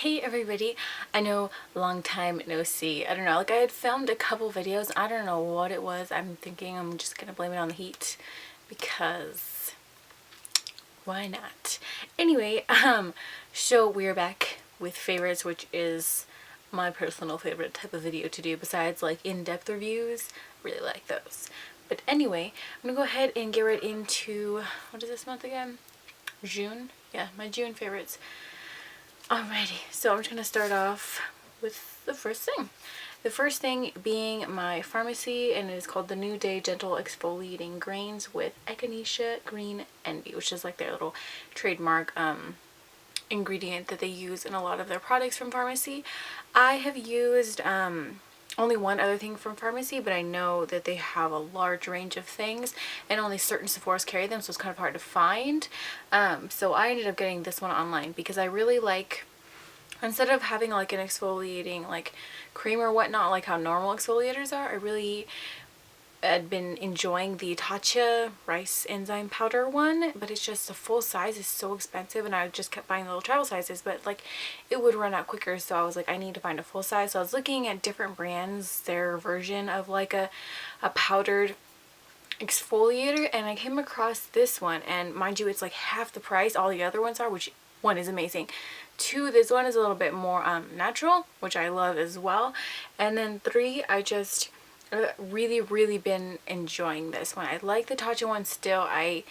Hey everybody, I know, long time no see. I don't know, like I had filmed a couple videos. I don't know what it was. I'm thinking I'm just gonna blame it on the heat because why not? Anyway, so we're back with favorites, which is my personal favorite type of video to do besides like in-depth reviews. Really like those. But anyway, I'm gonna go ahead and get right into, what is this month again? June? Yeah, my June favorites. Alrighty, so I'm just going to start off with the first thing. The first thing being my pharmacy, and it is called the New Day Gentle Exfoliating Grains with Echinacea Green Envy, which is like their little trademark ingredient that they use in a lot of their products from pharmacy. I have used only one other thing from pharmacy, but I know that they have a large range of things and only certain Sephora's carry them, so it's kind of hard to find. So I ended up getting this one online because I really like, instead of having like an exfoliating like cream or whatnot like how normal exfoliators are, I really had been enjoying the Tatcha rice enzyme powder one, but it's just the full size is so expensive, and I just kept buying the little travel sizes, but like it would run out quicker, so I was like, I need to find a full size. So I was looking at different brands, their version of like a powdered exfoliator, and I came across this one, and mind you, it's like half the price all the other ones are, which one is amazing. Two, this one is a little bit more natural, which I love as well. And then three, I just really been enjoying this one. I like the Tatcha one still. I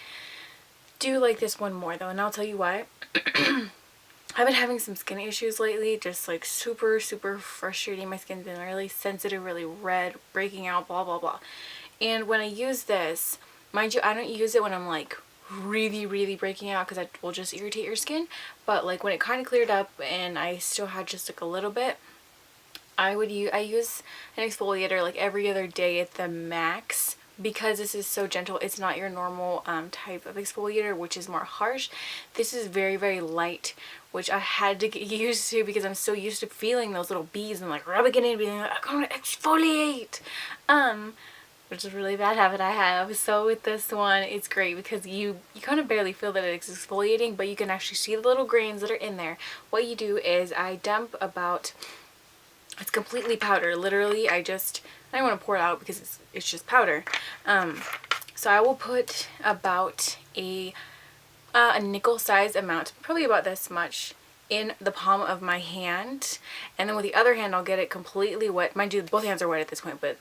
do like this one more though, and I'll tell you why. I've been having some skin issues lately, just like super frustrating. My skin's been really sensitive, really red, breaking out, blah blah blah. And when I use this, mind you, I don't use it when I'm like really breaking out because it will just irritate your skin, but like when it kind of cleared up and I still had just like a little bit, I use an exfoliator like every other day at the max, because this is so gentle. It's not your normal type of exfoliator, which is more harsh. This is very light, which I had to get used to because I'm so used to feeling those little bees and like rubbing it in and being like, I'm gonna exfoliate, which is a really bad habit I have. So with this one, it's great because you kind of barely feel that it's exfoliating, but you can actually see the little grains that are in there. What you do is I dump about, it's completely powder, literally. I don't want to pour it out because it's just powder. So I will put about a nickel size amount, probably about this much, in the palm of my hand, and then with the other hand I'll get it completely wet. Mind you, both hands are wet at this point, but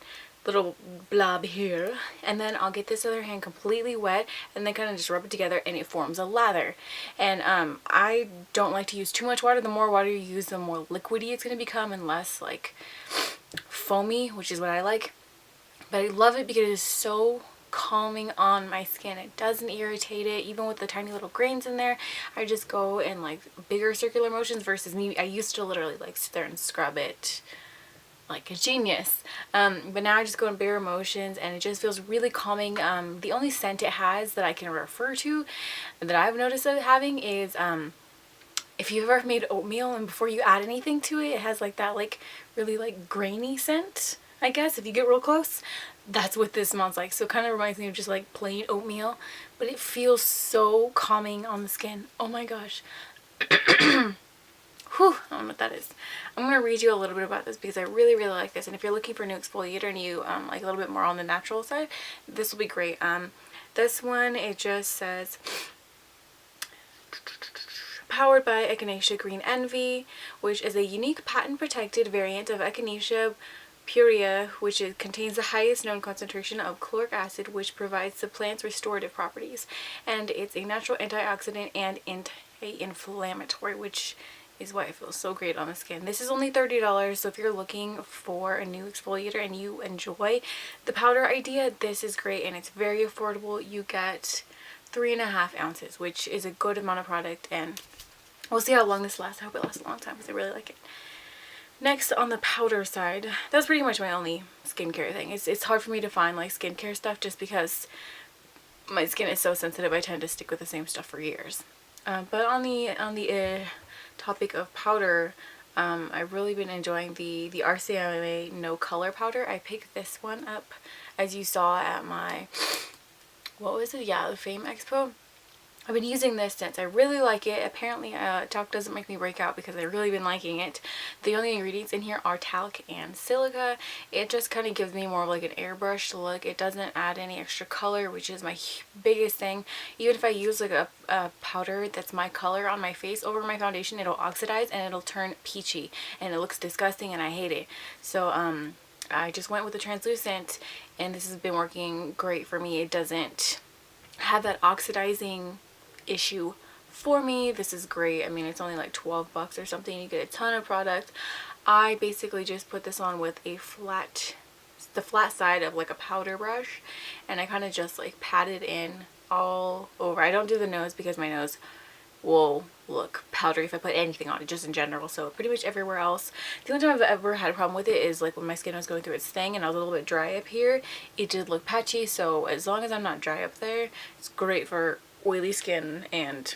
little blob here, and then I'll get this other hand completely wet and then kind of just rub it together and it forms a lather. And I don't like to use too much water. The more water you use, the more liquidy it's going to become and less like foamy, which is what I like. But I love it because it is so calming on my skin. It doesn't irritate it, even with the tiny little grains in there. I just go in like bigger circular motions versus me. I used to literally like sit there and scrub it like a genius, but now I just go in bigger motions and it just feels really calming. The only scent it has that I can refer to that I've noticed of having is if you've ever made oatmeal and before you add anything to it, it has like that like really like grainy scent, I guess, if you get real close. That's what this smells like. So it kind of reminds me of just like plain oatmeal, but it feels so calming on the skin. Oh my gosh. Whew, I don't know what that is. I'm going to read you a little bit about this because I really like this. And if you're looking for a new exfoliator and you like a little bit more on the natural side, this will be great. This one, it just says, powered by Echinacea Green Envy, which is a unique patent-protected variant of Echinacea purea, which contains the highest known concentration of chloric acid, which provides the plant's restorative properties. And it's a natural antioxidant and anti-inflammatory, which is why it feels so great on the skin. This is only $30, so if you're looking for a new exfoliator and you enjoy the powder idea, this is great, and it's very affordable. You get 3.5 ounces, which is a good amount of product, and we'll see how long this lasts. I hope it lasts a long time because I really like it. Next, on the powder side, that's pretty much my only skincare thing. It's hard for me to find like skincare stuff just because my skin is so sensitive. I tend to stick with the same stuff for years. But on the topic of powder, I've really been enjoying the RCMA No Color powder. I picked this one up, as you saw at my, what was it? Yeah, the Fame Expo. I've been using this since. I really like it. Apparently talc doesn't make me break out because I've really been liking it. The only ingredients in here are talc and silica. It just kind of gives me more of like an airbrush look. It doesn't add any extra color, which is my biggest thing. Even if I use like a powder that's my color on my face over my foundation, it'll oxidize and it'll turn peachy and it looks disgusting and I hate it. So I just went with the translucent and this has been working great for me. It doesn't have that oxidizing issue for me. This is great. I mean, it's only like 12 bucks or something. You get a ton of product. I basically just put this on with the flat side of like a powder brush, and I kind of just like pat it in all over. I don't do the nose because my nose will look powdery if I put anything on it, just in general. So pretty much everywhere else. The only time I've ever had a problem with it is like when my skin was going through its thing and I was a little bit dry up here. It did look patchy, so as long as I'm not dry up there, it's great for oily skin and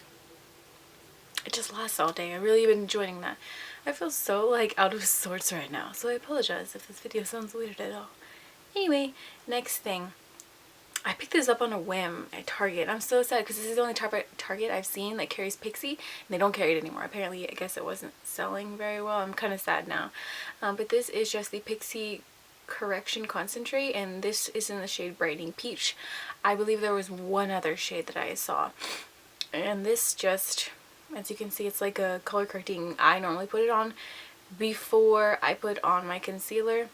it just lasts all day. I really been enjoying that. I feel so like out of sorts right now, so I apologize if this video sounds weird at all. Anyway, next thing. I picked this up on a whim at Target. I'm so sad because this is the only Target I've seen that carries Pixie, and they don't carry it anymore. Apparently, I guess it wasn't selling very well. I'm kind of sad now. But this is just the Pixie Correction Concentrate, and this is in the shade Brightening Peach. I believe there was one other shade that I saw, and this just, as you can see, it's like a color correcting. I normally put it on before I put on my concealer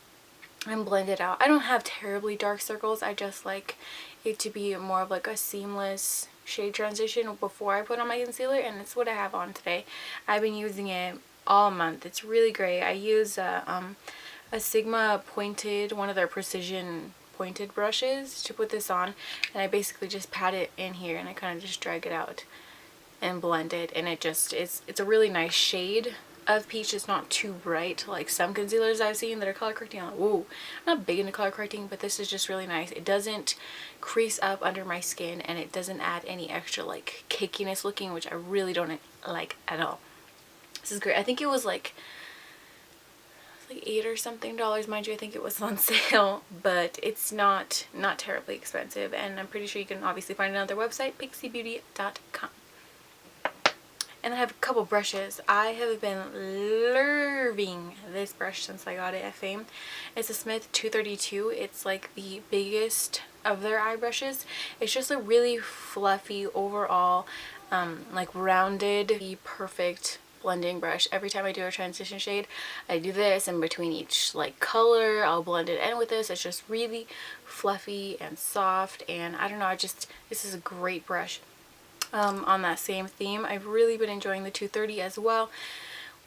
and blend it out. I don't have terribly dark circles. I just like it to be more of like a seamless shade transition before I put on my concealer, and it's what I have on today. I've been using it all month. It's really great. I use a Sigma pointed, one of their precision pointed brushes to put this on, and I basically just pat it in here and I kind of just drag it out and blend it, and it just it's a really nice shade of peach. It's not too bright like some concealers I've seen that are color correcting. I'm like, whoa, I'm not big into color correcting, but this is just really nice. It doesn't crease up under my skin and it doesn't add any extra like cakiness looking, which I really don't like at all. This is great. I think it was like $8 or something, mind you. I think it was on sale, but it's not terribly expensive, and I'm pretty sure you can obviously find it on their website, pixiebeauty.com. And I have a couple brushes. I have been loving this brush since I got it at Fame. It's a Smith 232. It's like the biggest of their eye brushes. It's just a really fluffy overall, like rounded, perfect blending brush. Every time I do a transition shade, I do this, and between each like color, I'll blend it in with this. It's just really fluffy and soft, and I don't know, this is a great brush. On that same theme, I've really been enjoying the 230 as well,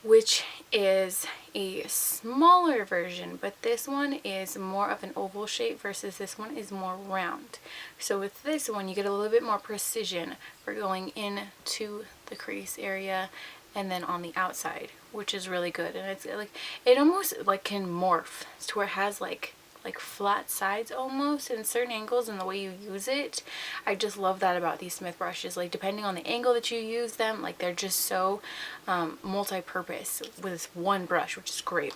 which is a smaller version, but this one is more of an oval shape versus this one is more round. So with this one, you get a little bit more precision for going into the crease area and then on the outside, which is really good. And it's like, it almost like can morph to where it has like flat sides almost in certain angles, and the way you use it, I just love that about these Smith brushes. Like depending on the angle that you use them, like they're just so multi-purpose with this one brush, which is great.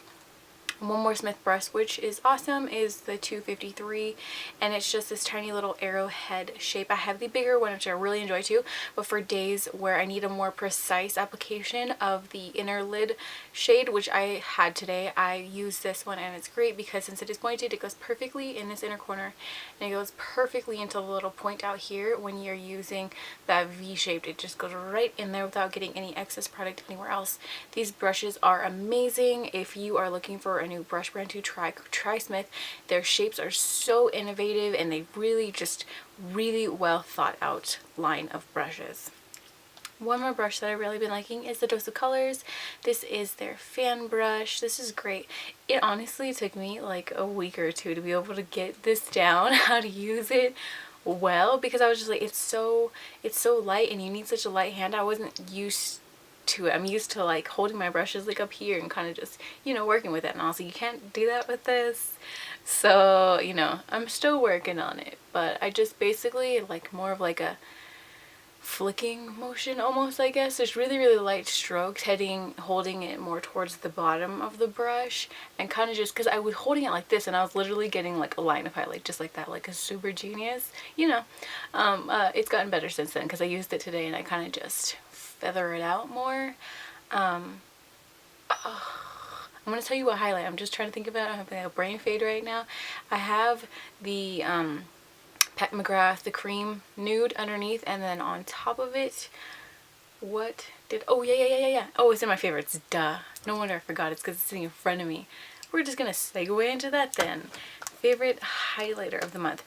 One more Smith brush which is awesome is the 253, and it's just this tiny little arrowhead shape. I have the bigger one, which I really enjoy too, but for days where I need a more precise application of the inner lid shade, which I had today, I use this one, and it's great because since it is pointed, it goes perfectly in this inner corner and it goes perfectly into the little point out here. When you're using that V-shaped, it just goes right in there without getting any excess product anywhere else. These brushes are amazing. If you are looking for a new brush brand to try Smith. Their shapes are so innovative, and they really just really well thought out line of brushes. One more brush that I've really been liking is the Dose of Colors. This is their fan brush. This is great. It honestly took me like a week or two to be able to get this down, how to use it well, because I was just like, it's so light and you need such a light hand. I wasn't used to it. I'm used to like holding my brushes like up here and kind of just, you know, working with it, and also you can't do that with this. So, you know, I'm still working on it, but I just basically like more of like a flicking motion almost, I guess. There's really, really light strokes holding it more towards the bottom of the brush, and kind of just, because I was holding it like this and I was literally getting like a line of highlight just like that, like a super genius, you know. It's gotten better since then because I used it today and I kind of just feather it out more. I'm gonna tell you what highlight. I'm just trying to think about it. I'm having a brain fade right now. I have the Pat McGrath, the cream nude underneath, and then on top of it, oh yeah. Oh, it's in my favorites, duh. No wonder I forgot, it's because it's sitting in front of me. We're just gonna segue into that then. Favorite highlighter of the month.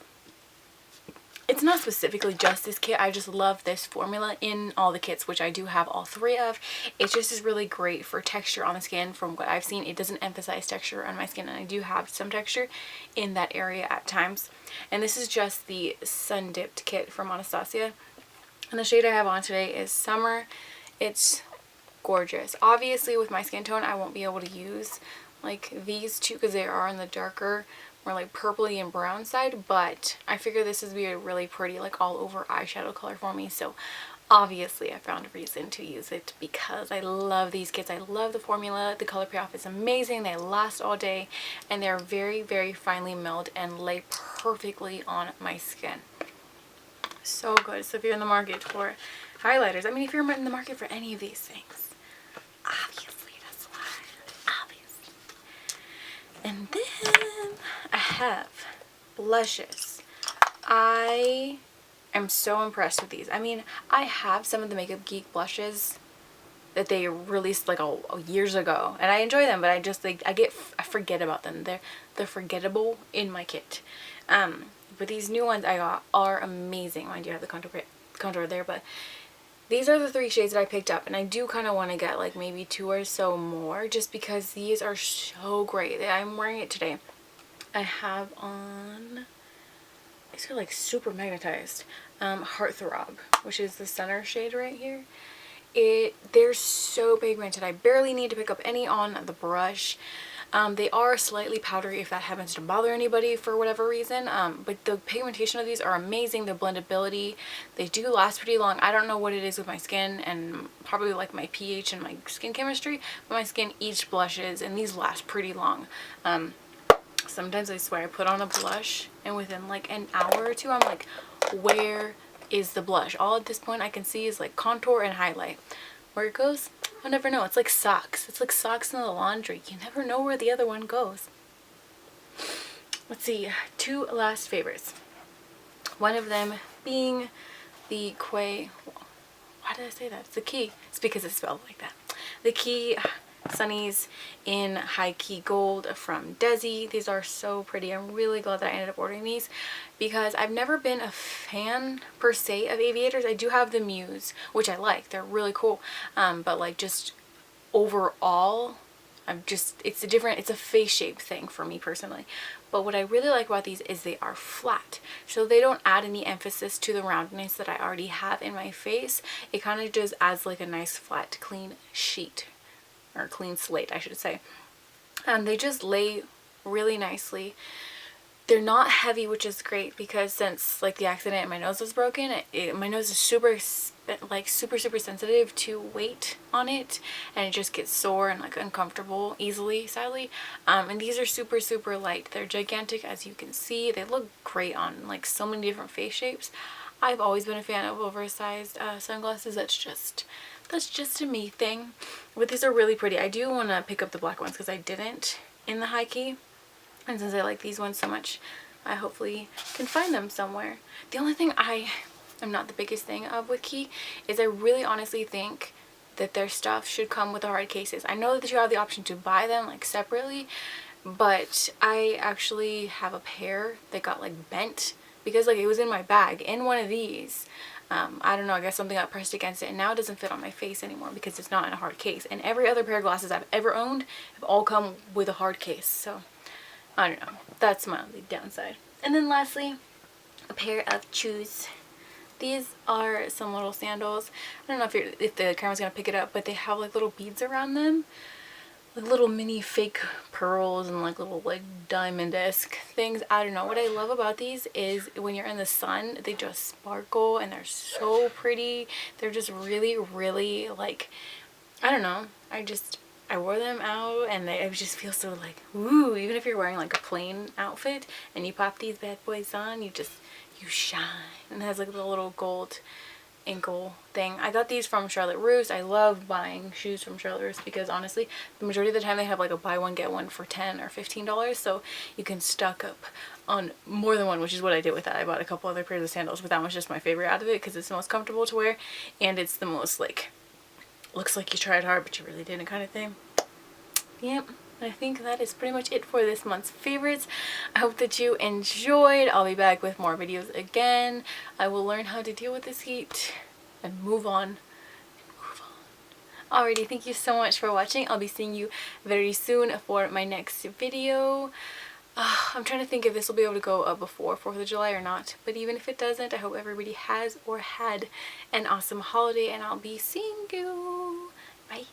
It's not specifically just this kit, I just love this formula in all the kits, which I do have all 3 of. It just is really great for texture on the skin. From what I've seen, it doesn't emphasize texture on my skin, and I do have some texture in that area at times. And this is just the Sun Dipped kit from Anastasia, and the shade I have on today is Summer. It's gorgeous. Obviously with my skin tone I won't be able to use like these two because they are on the darker, more like purpley and brown side, but I figure this would be a really pretty like all over eyeshadow color for me, so obviously I found a reason to use it because I love these kits. I love the formula. The color payoff is amazing. They last all day and they're very, very finely milled and lay perfectly on my skin. So good. So if you're in the market for highlighters, I mean if you're in the market for any of these things, obviously that's why, obviously. And then I have blushes. I am so impressed with these. I mean, I have some of the Makeup Geek blushes that they released like years ago, and I enjoy them, but I just like I forget about them. They're forgettable in my kit. But these new ones I got are amazing. Mind you, I have the contour there, but these are the 3 shades that I picked up, and I do kind of want to get like maybe 2 or so more just because these are so great. I'm wearing it today. I have on, these are like super magnetized, Heartthrob, which is the center shade right here. They're so pigmented. I barely need to pick up any on the brush. They are slightly powdery if that happens to bother anybody for whatever reason, but the pigmentation of these are amazing. The blendability, they do last pretty long. I don't know what it is with my skin and probably like my pH and my skin chemistry, but my skin eats blushes and these last pretty long. Sometimes I swear I put on a blush and within like an hour or 2 I'm like, where is the blush? All at this point I can see is like contour and highlight. Where it goes, I'll never know. It's like socks. It's like socks in the laundry. You never know where the other one goes. Let's see, 2 last favorites. One of them being the Why did I say that? It's the Key. It's because it's spelled like that. The Key Sunnies in High Key Gold from Desi. These are so pretty. I'm really glad that I ended up ordering these because I've never been a fan per se of aviators. I do have the Muse, which I like. They're really cool. But like just overall, it's a face shape thing for me personally. But what I really like about these is they are flat. So they don't add any emphasis to the roundness that I already have in my face. It kind of just adds like a nice flat clean sheet. Or clean slate, I should say. They just lay really nicely. They're not heavy, which is great because since like the accident and my nose was broken, my nose is super sensitive to weight on it, and it just gets sore and like uncomfortable easily, sadly. And these are super light. They're gigantic, as you can see. They look great on like so many different face shapes. I've always been a fan of oversized sunglasses. That's just a me thing. But these are really pretty. I do want to pick up the black ones because I didn't in the High Key. And since I like these ones so much, I hopefully can find them somewhere. The only thing I am not the biggest thing of with Key is I really honestly think that their stuff should come with the hard cases. I know that you have the option to buy them like separately, but I actually have a pair that got like bent because like it was in my bag in one of these. I don't know, I guess something got pressed against it and now it doesn't fit on my face anymore because it's not in a hard case. And every other pair of glasses I've ever owned have all come with a hard case. So I don't know, that's my only downside. And then lastly, a pair of shoes. These are some little sandals. I don't know if the camera's gonna pick it up, but they have like little beads around them. like little mini fake pearls and like little like diamond-esque things. I don't know. What I love about these is when you're in the sun, they just sparkle and they're so pretty. They're just really, really like, I don't know. I wore them out and I just feel so like, ooh, even if you're wearing like a plain outfit and you pop these bad boys on, you shine. And it has like the little gold ankle thing. I got these from Charlotte Russe. I love buying shoes from Charlotte Russe because honestly, the majority of the time they have like a buy one get one for $10 or $15, so you can stock up on more than one, which is what I did with that. I bought a couple other pairs of sandals, but that was just my favorite out of it because it's the most comfortable to wear and it's the most like, looks like you tried hard but you really didn't kind of thing. Yep. I think that is pretty much it for this month's favorites. I hope that you enjoyed. I'll be back with more videos again. I will learn how to deal with this heat and move on. Alrighty, thank you so much for watching. I'll be seeing you very soon for my next video. I'm trying to think if this will be able to go up before 4th of July or not. But even if it doesn't, I hope everybody has or had an awesome holiday and I'll be seeing you. Bye.